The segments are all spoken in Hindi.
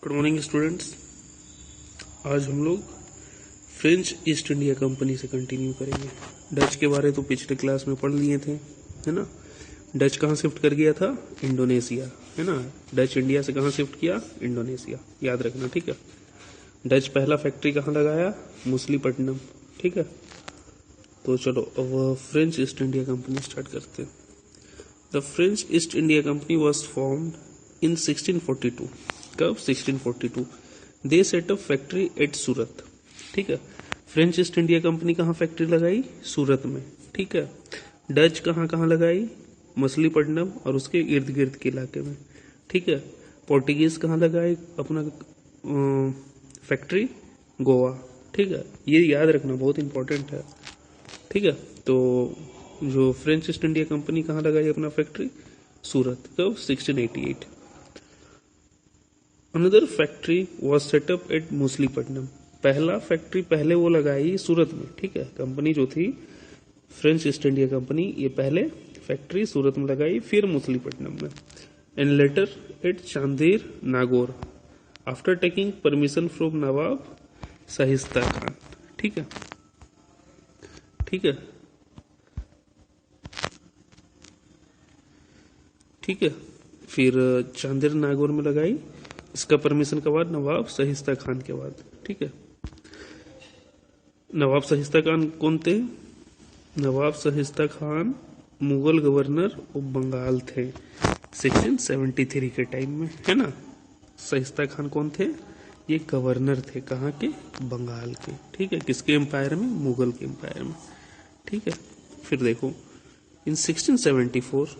Good morning students. आज हम लोग फ्रेंच ईस्ट इंडिया कंपनी से कंटिन्यू करेंगे। डच के बारे तो पिछले क्लास में पढ़ लिए थे, है ना। डच कहाँ शिफ्ट कर गया था? इंडोनेशिया, है ना। डच इंडिया से कहाँ शिफ्ट किया? इंडोनेशिया, याद रखना, ठीक है। डच पहला फैक्ट्री कहाँ लगाया? मछलीपट्टनम, ठीक है। तो चलो अब French East India company start करते हैं। The French East India company was formed in 1642। कब? 1642। दे सेट अप फैक्ट्री एट सूरत, ठीक है। फ्रेंच ईस्ट इंडिया कंपनी कहाँ फैक्ट्री लगाई? सूरत में, ठीक है। डच कहाँ कहाँ लगाई? मछलीपट्टनम और उसके इर्द गिर्द के इलाके में, ठीक है। पोर्टुगीज कहाँ लगाई अपना फैक्ट्री? गोवा, ठीक है। ये याद रखना, बहुत इंपॉर्टेंट है, ठीक है। तो जो फ्रेंच ईस्ट इंडिया कंपनी कहाँ लगाई अपना फैक्ट्री? सूरत। कब? 1688। Another factory was set up at Machilipatnam. पहला फैक्ट्री पहले वो लगाई सूरत में, ठीक है। कंपनी जो थी फ्रेंच ईस्ट इंडिया कंपनी, ये पहले फैक्ट्री सूरत में लगाई, फिर मछलीपट्टनम में। And later at Chandernagore after taking permission from नवाब शाहिस्ता खान, ठीक है, ठीक है, ठीक है। फिर चांदेर नागौर में लगाई, इसका परमिशन के बाद नवाब शाहिस्ता खान के बाद, ठीक है। नवाब शाहिस्ता खान कौन थे? नवाब शाहिस्ता खान मुगल गवर्नर ऑफ बंगाल थे 1673 के टाइम में, है ना। शाहिस्ता खान कौन थे? ये गवर्नर थे, कहाँ के? बंगाल के, ठीक है। किसके एम्पायर में? मुगल के एम्पायर में, ठीक है। फिर देखो, इन 1674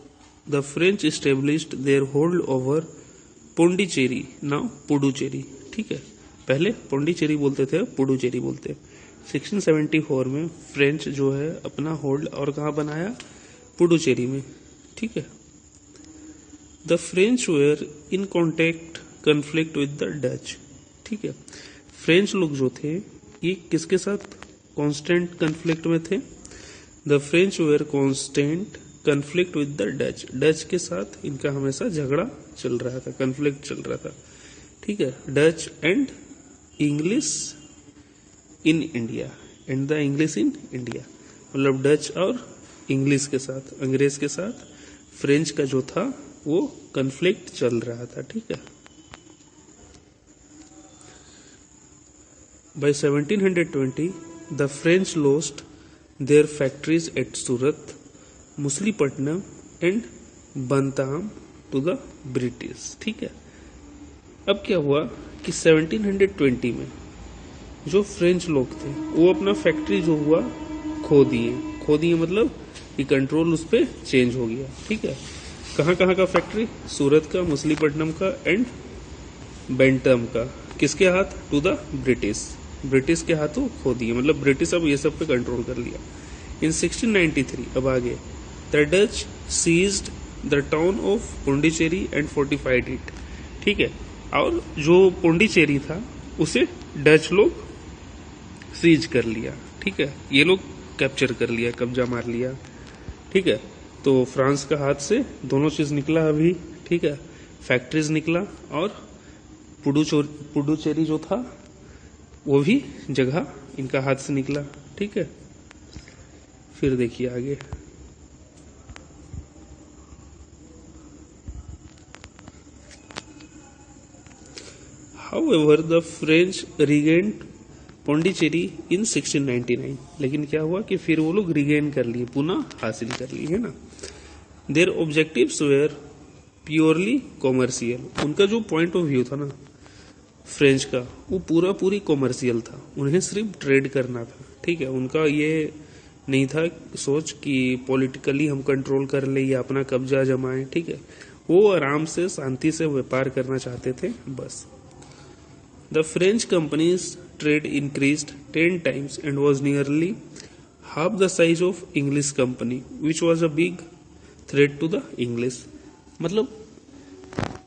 the French established there hold over Pondicherry, now Puducherry, ठीक है। पहले पोंडिचेरी बोलते थे, पुडुचेरी बोलते। 1674 में फ्रेंच जो है अपना होल्ड और कहाँ बनाया? पुडुचेरी में, ठीक है। The French were in contact conflict with the Dutch, ठीक है। फ्रेंच लोग जो थे ये किसके साथ कॉन्स्टेंट कन्फ्लिक्ट में थे? The French were constant conflict with the Dutch. Dutch के साथ इनका हमेशा झगड़ा चल रहा था, कन्फ्लिक्ट चल रहा था, ठीक है। Dutch and English in India, and the English in India, मतलब डच और इंग्लिश के साथ, अंग्रेज के साथ फ्रेंच का जो था वो कन्फ्लिक्ट चल रहा था, ठीक है। By 1720 the French lost their factories at Surat, Machilipatnam and Bantam to the British, ठीक है। अब क्या हुआ कि 1720 में जो फ्रेंच लोग थे वो अपना फैक्ट्री जो हुआ खो दिए मतलब कि कंट्रोल उस पर चेंज हो गया, ठीक है। कहाँ कहाँ का फैक्ट्री? सूरत का, मछलीपट्टनम का एंड बेंटम का। किसके हाथ? टू द ब्रिटिश के हाथों खो दिए, मतलब ब्रिटिश अब ये सब पे कंट्रोल कर लिया। इन 1693 अब आगे, the Dutch seized the town of Pondicherry and fortified it, ठीक है। और जो पोंडिचेरी था उसे डच लोग सीज कर लिया, ठीक है। ये लोग कैप्चर कर लिया, कब्जा मार लिया, ठीक है। तो फ्रांस का हाथ से दोनों चीज निकला अभी, ठीक है। फैक्ट्रीज निकला और पुडुचेरी जो था वो भी जगह इनका हाथ से निकला, ठीक है। फिर देखिए आगे, However, the French regained Pondicherry इन 1699, लेकिन क्या हुआ कि फिर वो लोग रिगेन कर लिए, पुनः हासिल कर लिए, है ना। Their objectives were purely commercial. उनका जो पॉइंट ऑफ व्यू था ना फ्रेंच का, वो पूरी कॉमर्शियल था, उन्हें सिर्फ ट्रेड करना था, ठीक है। उनका ये नहीं था सोच कि पॉलिटिकली हम कंट्रोल कर ले या अपना कब्जा जमाएं, ठीक है। वो आराम से शांति से व्यापार करना चाहते थे, बस। The French company's trade increased 10 times and was nearly half the size of English company, which was a big threat to the English. मतलब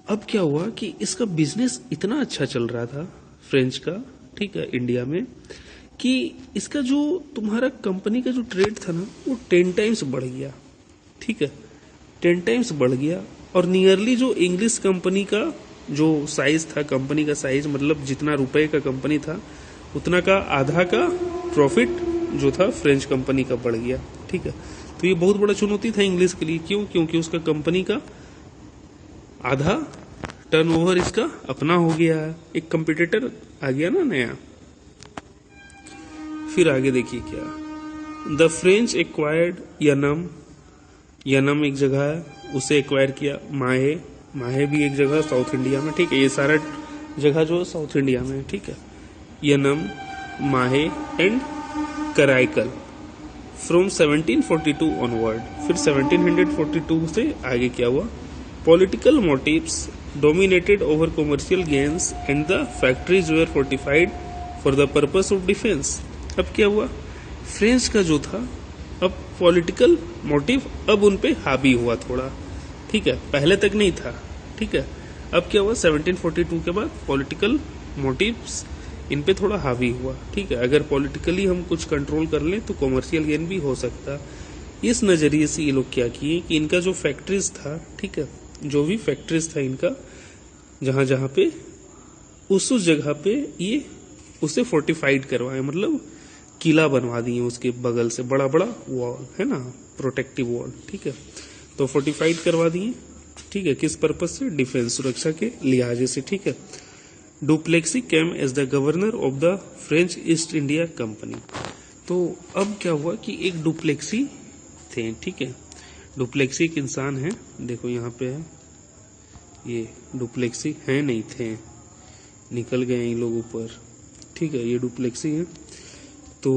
अब क्या हुआ कि इसका बिजनेस इतना अच्छा चल रहा था फ्रेंच का, ठीक है, इंडिया में, कि इसका जो तुम्हारा कंपनी का जो ट्रेड था ना वो 10 टाइम्स बढ़ गया, ठीक है। 10 टाइम्स बढ़ गया और नियरली जो इंग्लिश कंपनी का जो साइज था कंपनी का, साइज मतलब जितना रुपए का कंपनी था उतना का आधा का प्रॉफिट जो था फ्रेंच कंपनी का बढ़ गया। ठीक है, तो ये बहुत बड़ा चुनौती था इंग्लिश के लिए। क्यों? क्योंकि उसका कंपनी का आधा टर्नओवर इसका अपना हो गया है, एक कंपटीटर आ गया ना नया। फिर आगे देखिए क्या, the French acquired Yanam, Yanam एक जगह है उसे एक्वायर किया। माहे, माहे भी एक जगह साउथ इंडिया में। ठीक है, ये सारा जगह जो है साउथ इंडिया में। ठीक है, यनम, माहे एंड कराइकल फ्रॉम 1742 ऑनवर्ड। फिर 1742 से आगे क्या हुआ, political motives dominated over commercial gains and the factories were fortified for the purpose of defence. अब क्या हुआ, फ्रेंच का जो था अब पॉलिटिकल मोटिव अब उन पे हावी हुआ थोड़ा। ठीक है, पहले तक नहीं था। ठीक है, अब क्या हुआ, 1742 के बाद पॉलिटिकल मोटिव्स इन पे थोड़ा हावी हुआ। ठीक है, अगर पॉलिटिकली हम कुछ कंट्रोल कर लें तो कॉमर्शियल गेन भी हो सकता। इस नजरिए से ये लोग क्या किए कि इनका जो फैक्ट्रीज था, ठीक है, जो भी फैक्ट्रीज था इनका जहां जहां पे उस जगह पे ये उसे फोर्टिफाइड करवाए, मतलब किला बनवा दिए उसके बगल से, बड़ा बड़ा वॉल है ना, प्रोटेक्टिव वॉल। ठीक है, तो फोर्टिफाइड करवा दिए। ठीक है, किस पर्पज से, डिफेंस, सुरक्षा के लिहाजे से। ठीक है, Dupleix came as the governor of the French East India company. तो अब क्या हुआ कि एक डुप्लेक्सी थे। ठीक है, डुप्लेक्सी एक इंसान है, देखो यहाँ पे है, ये डुप्लेक्सी है, नहीं थे, निकल गए इन लोग ऊपर। ठीक है, ये डुप्लेक्सी है। तो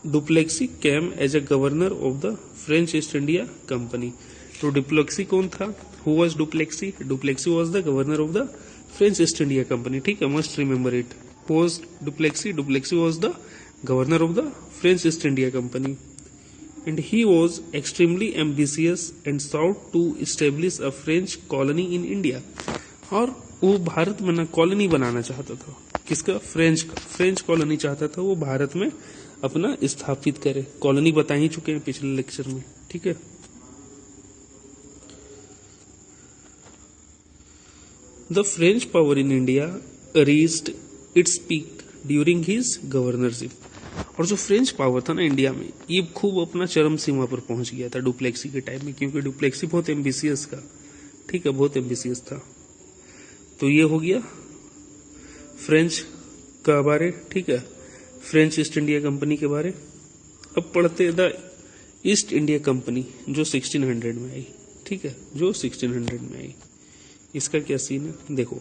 Dupleix came as a governor of the French East India company. तो डुप्लेक्सी कौन था, who was Dupleix, Dupleix was the governor of the French East India company. ठीक है, must remember it, who was Dupleix, Dupleix was the governor of the French East India company and he was extremely ambitious and sought to establish a French colony in India। और वो भारत में ना कॉलोनी बनाना चाहता था, किसका, फ्रेंच का, फ्रेंच कॉलोनी चाहता था वो भारत में अपना स्थापित करे। कॉलोनी बता ही चुके हैं पिछले लेक्चर में। ठीक है, the French power in India reached its peak during his governorship. और जो फ्रेंच पावर था ना इंडिया में, ये खूब अपना चरम सीमा पर पहुंच गया था डुप्लेक्सी के टाइम में, क्योंकि डुप्लेक्सी बहुत एम्बिशियस का, ठीक है, बहुत एम्बिशियस था। तो ये हो गया फ्रेंच का बारे। ठीक है, फ्रेंच ईस्ट इंडिया कंपनी के बारे। अब पढ़ते द ईस्ट इंडिया कंपनी जो 1600 में आई। ठीक है, जो 1600 में आई, इसका क्या सीन है देखो,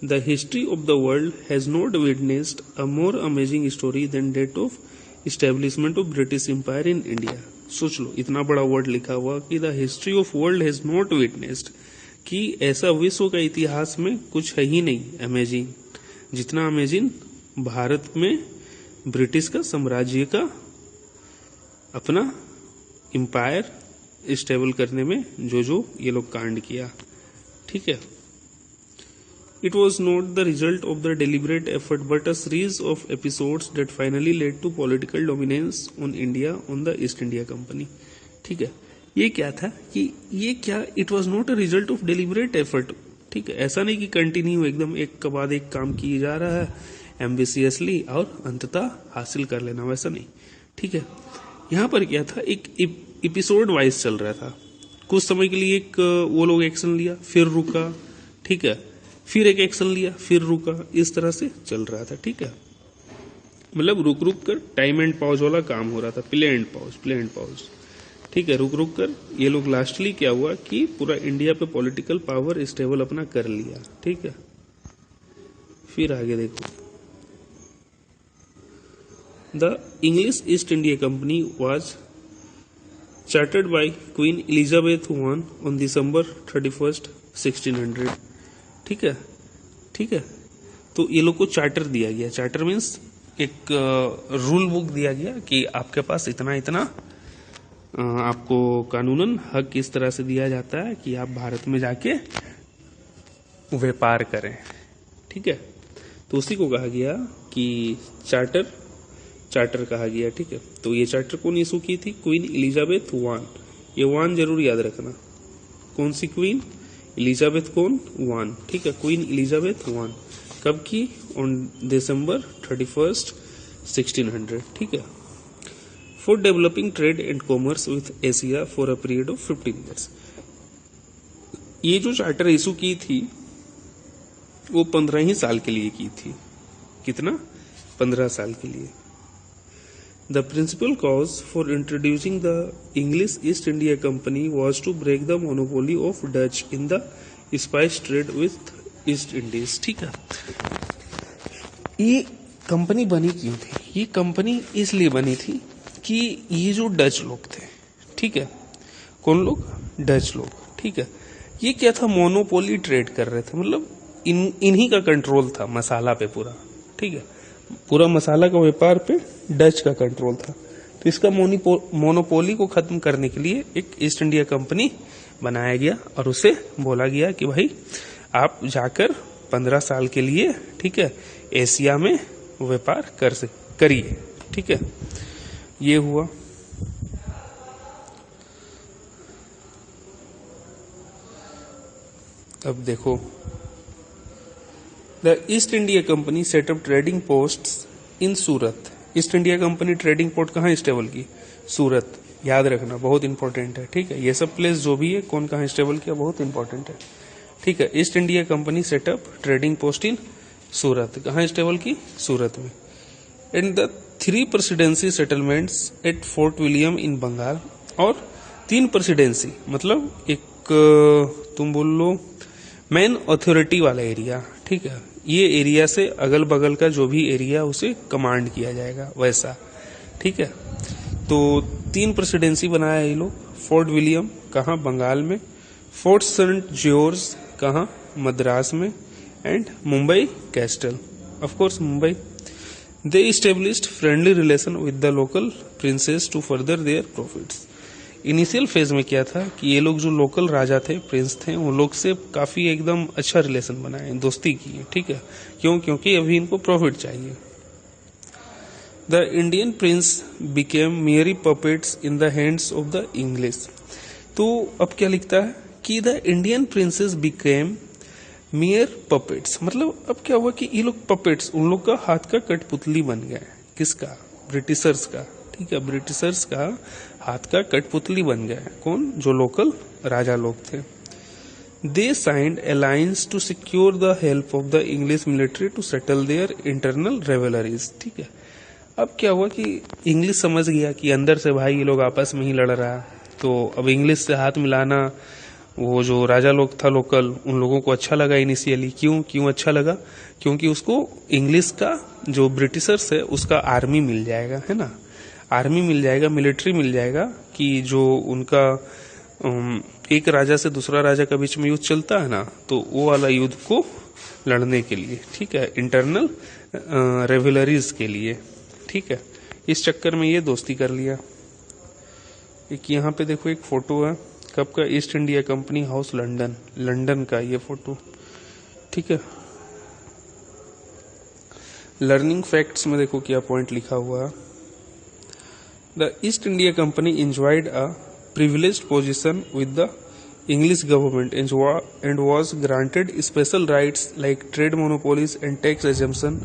The history of the world has not witnessed a more amazing story than that of establishment of British Empire in India। सोच लो, इतना बड़ा वर्ड लिखा हुआ कि the history of world has not witnessed, कि ऐसा विश्व का इतिहास में कुछ है ही नहीं अमेजिंग जितना अमेजिंग भारत में ब्रिटिश का साम्राज्य का अपना एम्पायर स्टेबल करने में जो ये लोग कांड किया। ठीक है, It was not the result of the deliberate effort but a series of episodes that finally led to political dominance on India on the East India Company। ठीक है, ये क्या था कि ये क्या, it was not a result of deliberate effort। ठीक है, ऐसा नहीं कि कंटिन्यू एकदम एक के बाद एक काम किया जा रहा है एम्बिशियसली और अंततः हासिल कर लेना, वैसा नहीं। ठीक है, यहाँ पर क्या था, एक एपिसोड वाइज चल रहा था। कुछ समय के लिए एक वो लोग एक्शन लिया, फिर रुका, ठीक है, फिर एक एक्शन लिया, फिर रुका, इस तरह से चल रहा था। ठीक है, मतलब रुक रुक कर टाइम एंड पॉज वाला काम हो रहा था, प्ले एंड पॉज। ठीक है, रुक रुक कर ये लोग लास्टली क्या हुआ कि पूरा इंडिया पे पॉलिटिकल पावर स्टेबल अपना कर लिया। ठीक है, फिर आगे देखो, the English East India Company was chartered by Queen Elizabeth I on December 31st 1600। ठीक है, तो ये लोग को चार्टर दिया गया। चार्टर मीन्स एक रूल बुक दिया गया कि आपके पास इतना इतना आपको कानूनन हक इस तरह से दिया जाता है कि आप भारत में जाके व्यापार करें। ठीक है, तो उसी को कहा गया कि चार्टर कहा गया। ठीक है, तो ये चार्टर कौन इशू की थी, क्वीन एलिजाबेथ I। ये 1 जरूर याद रखना, कौन सी क्वीन, एलिजाबेथ कौन? वन, ठीक है, क्वीन एलिजाबेथ वन। कब की? ऑन दिसंबर 31, 1600, ठीक है। For developing trade and commerce with Asia for a period of 15 years. ये जो चार्टर इशू की थी वो 15 ही साल के लिए की थी। कितना? 15 साल के लिए। The principal cause for introducing the English East India Company was to break the monopoly of Dutch in the spice trade with East Indies, ठीक है। ये कंपनी बनी क्यों थी? ये कंपनी इसलिए बनी थी कि ये जो डच लोग थे, ठीक है, कौन लोग? डच लोग, ठीक है, ये क्या था? मोनोपोली ट्रेड कर रहे थे, मतलब इन्हीं का कंट्रोल था मसाला पे पूरा, ठीक है, पूरा मसाला का व्यापार पे डच का कंट्रोल था। तो इसका मोनोपोली को खत्म करने के लिए एक ईस्ट इंडिया कंपनी बनाया गया और उसे बोला गया कि भाई आप जाकर 15 साल के लिए, ठीक है, एशिया में व्यापार करिए, ठीक है। ये हुआ। अब देखो, the East India company setup trading posts in Surat. East India company trading port कहाँ स्टेबल की? सूरत। याद रखना, बहुत इंपॉर्टेंट है, ठीक है। ये सब प्लेस जो भी है, कौन कहाँ स्टेबल किया, बहुत इंपॉर्टेंट है, ठीक है। East India company setup trading post in Surat. कहाँ स्टेबल की? सूरत में। And the 3 presidency settlements at Fort William in Bengal. और 3 प्रेसिडेंसी मतलब एक तुम बोल लो मेन अथॉरिटी वाला एरिया, ठीक है, ये एरिया से अगल बगल का जो भी एरिया उसे कमांड किया जाएगा वैसा, ठीक है। तो 3 प्रेसिडेंसी बनाया ये लोग। फोर्ट विलियम कहाँ? बंगाल में। फोर्ट सेंट जॉर्ज कहाँ? मद्रास में। And Mumbai castle, of course Mumbai. They established friendly relation with the local princes to further their profits. Initial phase में क्या था कि ये लोग जो लोकल राजा थे, प्रिंस थे, उन लोग से काफी एकदम अच्छा रिलेशन बनाए, दोस्ती की है, ठीक है। क्यों? क्योंकि अभी इनको प्रॉफिट चाहिए। द इंडियन प्रिंस बिकेम मेरी puppets in the hands of the English. तो अब क्या लिखता है कि the Indian princess became mayor puppets, मतलब अब क्या हुआ कि ये लोग पपेट्स, उन लोग का हाथ का कठपुतली बन गए। किसका? ब्रिटिशर्स का, ठीक है, ब्रिटिशर्स का हाथ का कठपुतली बन गए। कौन? जो लोकल राजा लोग थे। They signed alliance to secure the help of the English military to settle their internal rivalries, ठीक है। अब क्या हुआ कि इंग्लिश समझ गया कि अंदर से भाई ये लोग आपस में ही लड़ रहा, तो अब इंग्लिश से हाथ मिलाना, वो जो राजा लोग था लोकल, उन लोगों को अच्छा लगा इनिशियली। क्यों अच्छा लगा? क्योंकि उसको इंग्लिश का जो ब्रिटिशर्स है उसका आर्मी मिल जाएगा, है ना, आर्मी मिल जाएगा, मिलिट्री मिल जाएगा, कि जो उनका एक राजा से दूसरा राजा का बीच में युद्ध चलता है ना, तो वो वाला युद्ध को लड़ने के लिए, ठीक है, इंटरनल रेवलरीज के लिए, ठीक है। इस चक्कर में ये दोस्ती कर लिया। एक यहाँ पे देखो एक फोटो है, कब का? East India company house London, London का ये फोटो, ठीक है। लर्निंग फैक्ट्स में देखो क्या पॉइंट लिखा हुआ है। The East India company enjoyed a privileged position with the English government and was granted special rights like trade monopolies and tax exemption,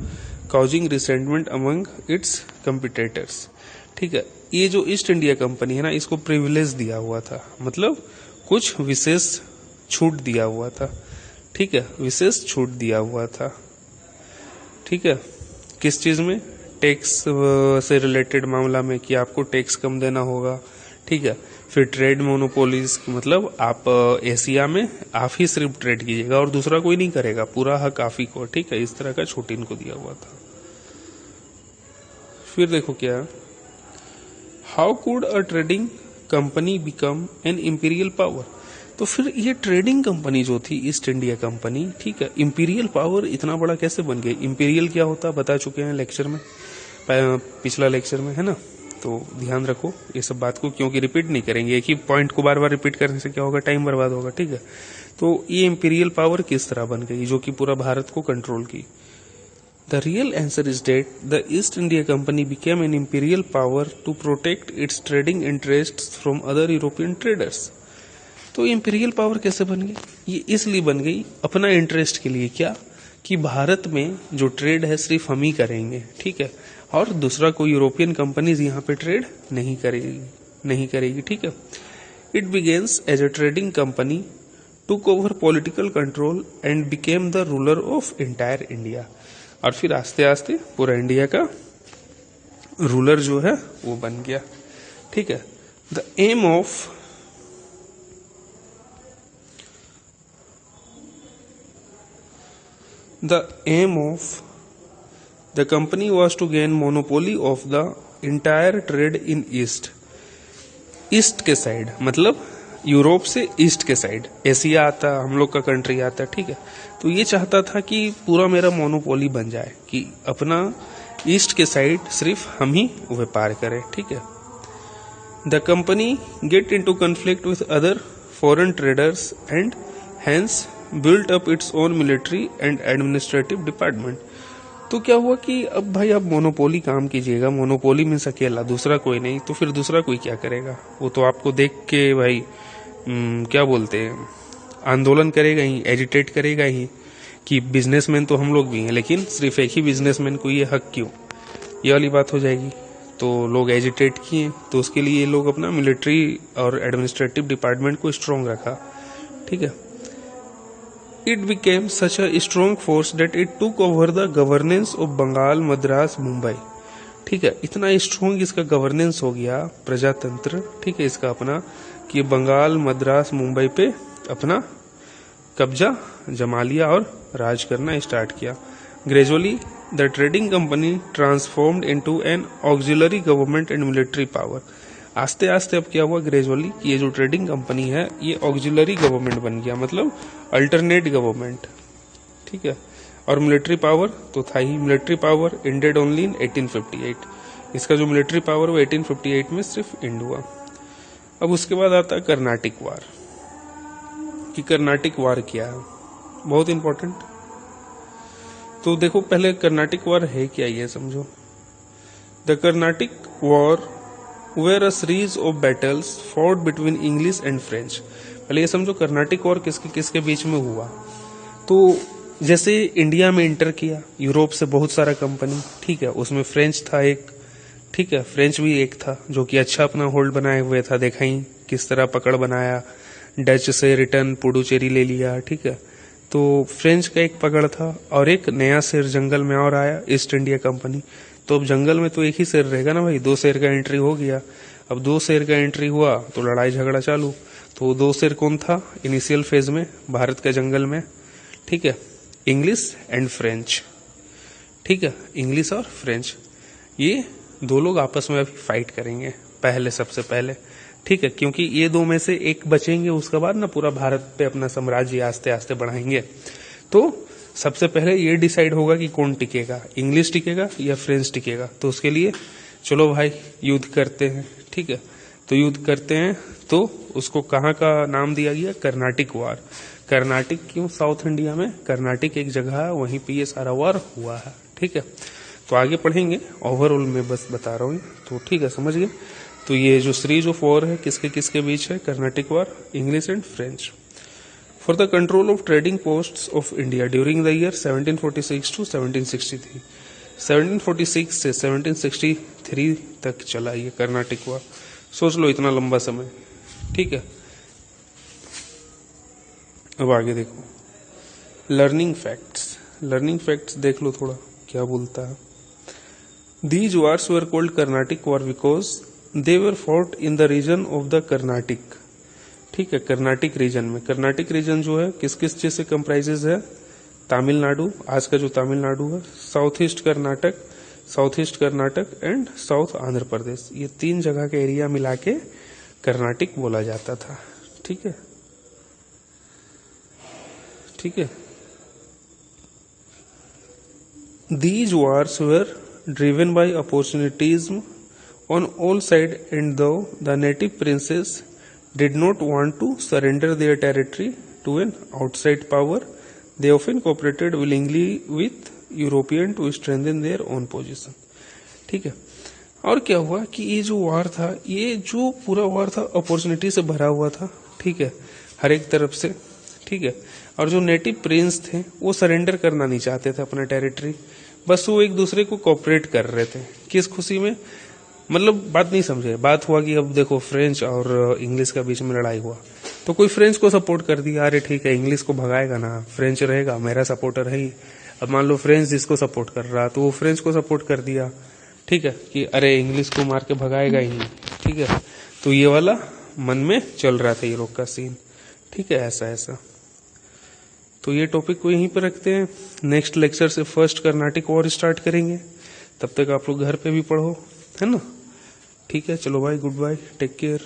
causing resentment among its competitors, ठीक है। ये जो ईस्ट इंडिया कंपनी है ना, इसको प्रिविलेज दिया हुआ था, मतलब कुछ विशेष छूट दिया हुआ था, ठीक है, विशेष छूट दिया हुआ था, ठीक है। किस चीज में? टैक्स से रिलेटेड मामला में, कि आपको टैक्स कम देना होगा, ठीक है। फिर ट्रेड मोनोपोलीज, मतलब आप एशिया में आप ही सिर्फ ट्रेड कीजिएगा और दूसरा कोई नहीं करेगा, पूरा हक आप ही को, ठीक है, इस तरह का छूट इनको दिया हुआ था। फिर देखो क्या, how could a trading company become an imperial power. तो फिर ये ट्रेडिंग कंपनी जो थी ईस्ट इंडिया कंपनी, ठीक है, इंपीरियल पावर इतना बड़ा कैसे बन गई? इंपीरियल क्या होता बता चुके हैं लेक्चर में, पिछला लेक्चर में, है ना। तो ध्यान रखो ये सब बात को, क्योंकि रिपीट नहीं करेंगे, एक ही पॉइंट को बार बार रिपीट करने से क्या होगा? टाइम बर्बाद होगा, ठीक है। तो ये इंपीरियल पावर किस तरह बन गई जो कि पूरा भारत को कंट्रोल की? The real answer is that the East India Company became an imperial power to protect its trading interests from other European traders. तो इंपीरियल पावर कैसे बन गई? ये इसलिए बन गई अपना इंटरेस्ट के लिए, क्या कि भारत में जो ट्रेड है सिर्फ हम ही करेंगे, ठीक है, और दूसरा कोई यूरोपियन कंपनीज यहाँ पे ट्रेड नहीं करेगी, ठीक है। It begins as a trading company, took over political control and became the ruler of entire India. और फिर आस्ते आस्ते पूरा इंडिया का रूलर जो है वो बन गया, ठीक है। The aim of the company was to gain monopoly of the entire trade in east के साइड, मतलब यूरोप से ईस्ट के साइड, एशिया आता, हम लोग का कंट्री आता, ठीक है। तो ये चाहता था कि पूरा मेरा मोनोपोली बन जाए, कि अपना ईस्ट के साइड सिर्फ हम ही व्यापार करें, ठीक है। The company get into conflict with other foreign traders and hence built up its own military and administrative department. तो क्या हुआ कि अब भाई आप मोनोपोली काम कीजिएगा, मोनोपोली मीन्स अकेला, दूसरा कोई नहीं, तो फिर दूसरा कोई क्या करेगा? वो तो आपको देख के भाई क्या बोलते हैं, आंदोलन करेगा ही, एजिटेट करेगा ही कि बिजनेसमैन तो हम लोग भी हैं, लेकिन सिर्फ एक ही बिजनेसमैन को ये हक क्यों? ये वाली बात हो जाएगी। तो लोग एजिटेट किए, तो उसके लिए ये लोग अपना मिलिट्री और एडमिनिस्ट्रेटिव डिपार्टमेंट को स्ट्रॉन्ग रखा, ठीक है। It became such a strong force that it took over the governance of Bengal, Madras, Mumbai, ठीक है। इतना स्ट्रॉन्ग इसका गवर्नेंस हो गया, प्रजातंत्र, ठीक है, इसका अपना, कि बंगाल, मद्रास, मुंबई पे अपना कब्जा जमा लिया और राज करना स्टार्ट किया। Gradually the trading company transformed into an auxiliary government and military power. आस्ते आस्ते अब क्या हुआ ग्रेजुअली, कि ये जो ट्रेडिंग कंपनी है ये ऑक्सिलरी गवर्नमेंट बन गया, मतलब अल्टरनेट गवर्नमेंट, ठीक है। और मिलिट्री पावर तो था ही, military power ended only in 1858। इसका जो मिलिट्री पावर वो 1858 में सिर्फ एंड हुआ। अब उसके बाद आता है कर्नाटिक वार, कि कर्नाटिक वार क्या है, बहुत इंपॉर्टेंट। तो देखो पहले कर्नाटिक वार है क्या ये समझो। The Carnatic war were a series of battles fought between English and French। पहले ये समझो कर्नाटिक वॉर किसके किसके बीच में हुआ। तो जैसे इंडिया में इंटर किया यूरोप से बहुत सारा कंपनी, ठीक है, उसमें फ्रेंच था एक, ठीक है, फ्रेंच भी एक था जो कि अच्छा अपना होल्ड बनाए हुए था, देखा ही किस तरह पकड़ बनाया, डच से रिटर्न पुडुचेरी ले लिया, ठीक है। तो फ्रेंच का एक पकड़ था, और एक नया शेर जंगल में और आया, ईस्ट इंडिया कंपनी। तो अब जंगल में तो एक ही शेर रहेगा ना भाई, दो शेर का एंट्री हो गया। अब दो शेर का एंट्री हुआ तो लड़ाई झगड़ा चालू। तो दो शेर कौन था इनिशियल फेज में भारत के जंगल में, ठीक है, इंग्लिश एंड फ्रेंच, ठीक है, इंग्लिश और फ्रेंच, ये दो लोग आपस में अभी फाइट करेंगे पहले, सबसे पहले, ठीक है, क्योंकि ये दो में से एक बचेंगे, उसके बाद ना पूरा भारत पे अपना साम्राज्य आस्ते आस्ते बढ़ाएंगे। तो सबसे पहले ये डिसाइड होगा कि कौन टिकेगा, इंग्लिश टिकेगा या फ्रेंच टिकेगा। तो उसके लिए चलो भाई युद्ध करते हैं, ठीक है। तो युद्ध करते हैं, तो उसको कहाँ का नाम दिया गया, कर्नाटिक वार। कर्नाटिक क्यों, साउथ इंडिया में कर्नाटिक एक जगह है, वहीं पे ये सारा वार हुआ है, ठीक है। तो आगे पढ़ेंगे, ओवरऑल में बस बता रहा हूँ, तो ठीक है, समझ गए। तो ये जो सीरीज ऑफ वॉर है किसके किसके बीच है, Carnatic war, English and French. For the control of trading posts of India during the year 1746 to 1763, 1746 से 1763 तक चला ये कर्नाटिक वार। सोच लो इतना लंबा समय, ठीक है। अब आगे देखो लर्निंग फैक्ट्स देख लो थोड़ा क्या बोलता है। These wars were called Carnatic War because they were fought in the region of the Carnatic, ठीक है, कर्नाटिक रीजन में। कर्नाटिक रीजन जो है किस किस चीज से कंप्राइजेज है, तमिलनाडु, आज का जो तमिलनाडु है, south east Karnataka and south Andhra Pradesh, ये तीन जगह का एरिया मिला के कर्नाटिक बोला जाता था, ठीक है, ठीक है। These wars were driven by opportunism on all sides, and though the native princes did not want to surrender their territory to an outside power, they often cooperated willingly with European to strengthen their own position, ठीक है। और क्या हुआ कि ये जो वार था, ये जो पूरा वार था अपॉर्चुनिटी से भरा हुआ था, ठीक है। हर एक तरफ से, ठीक है। और जो नेटिव प्रिंस थे वो सरेंडर करना नहीं चाहते थे अपना टेरिटरी, बस वो एक दूसरे को कोऑपरेट कर रहे थे। किस खुशी में, मतलब बात नहीं समझे। बात हुआ कि अब देखो फ्रेंच और इंग्लिश का बीच में लड़ाई हुआ, तो कोई फ्रेंच को सपोर्ट कर दिया, अरे ठीक है इंग्लिश को भगाएगा ना, फ्रेंच रहेगा, मेरा सपोर्टर है ही। अब मान लो फ्रेंच जिसको सपोर्ट कर रहा तो वो फ्रेंच को सपोर्ट कर दिया, ठीक है, कि अरे इंग्लिश को मार के भगाएगा ही नहीं, ठीक है। तो ये वाला मन में चल रहा था ये लोग का सीन, ठीक है, ऐसा ऐसा। तो ये टॉपिक को यहीं पर रखते हैं। नेक्स्ट लेक्चर से फर्स्ट कर्नाटिक वॉर स्टार्ट करेंगे। तब तक आप लोग घर पे भी पढ़ो, है ना। ठीक है, चलो भाई, गुड बाय, टेक केयर।